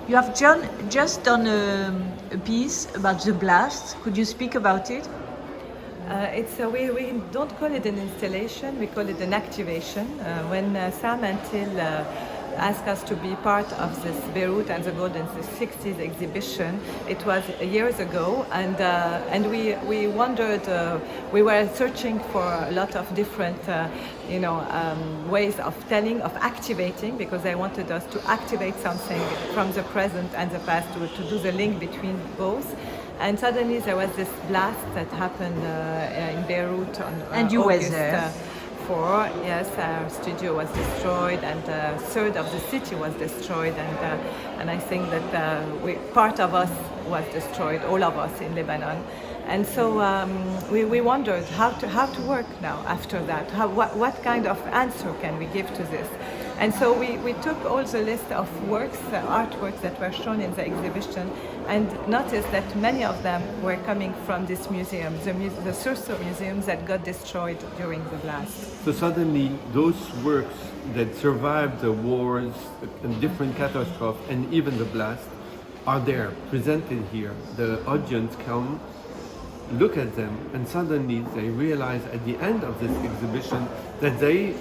You have just done a piece about the blast. Could you speak about it? We don't call it an installation, we call it an activation. When Sam and Till asked us to be part of this Beirut and the Golden 60s exhibition, it was years ago, and we wondered, we were searching for a lot of different ways of telling, of activating, because they wanted us to activate something from the present and the past, to do the link between both. And suddenly there was this blast that happened in Beirut on and you August were there. 4. Yes, our studio was destroyed, and a third of the city was destroyed, and I think that part of us was destroyed, all of us in Lebanon. And so we wondered how to work now after that. What kind of answer can we give to this? And so we took all the list of works, artworks that were shown in the exhibition, and noticed that many of them were coming from this museum, the Surso museums that got destroyed during the blast. So suddenly those works that survived the wars and different catastrophes and even the blast are there, presented here. The audience come, look at them, and suddenly they realize at the end of this exhibition that they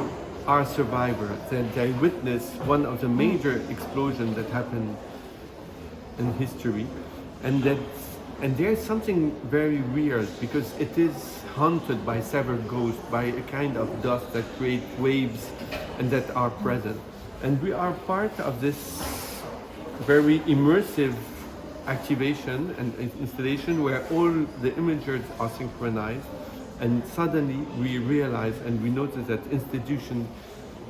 are survivors, that they witnessed one of the major explosions that happened in history, and there's something very weird because it is haunted by several ghosts, by a kind of dust that create waves and that are present. And we are part of this very immersive activation and installation where all the images are synchronized, and suddenly we realize and we notice that institutions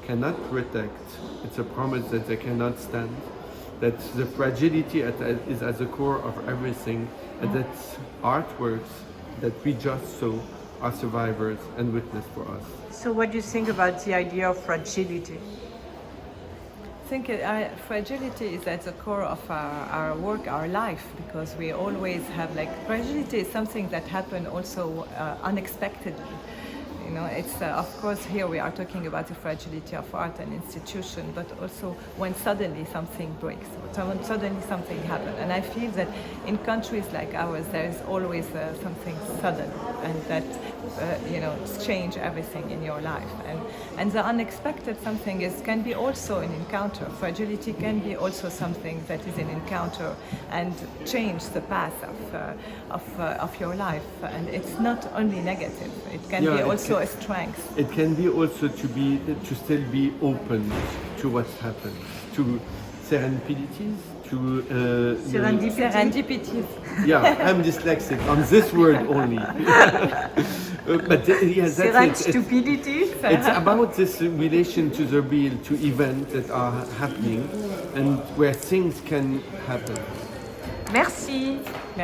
cannot protect. It's a promise that they cannot stand, that the fragility is at the core of everything, and that artworks that we just saw are survivors and witness for us. So what do you think about the idea of fragility? I think fragility is at the core of our work, our life, because we always have fragility is something that happened also unexpectedly. It's of course here we are talking about the fragility of art and institution, but also when suddenly something breaks, when suddenly something happens. And I feel that in countries like ours, there is always something sudden, and that change everything in your life. And the unexpected something can be also an encounter. Fragility can be also something that is an encounter and change the path of your life. And it's not only negative; it can be also a strength. It can be also to still be open to what happens, to serendipities, to Serendipities. Yeah, I'm dyslexic on this word only. But yes, that's it. Stupidity. It's about this relation to the real, to events that are happening, and where things can happen. Merci. Merci.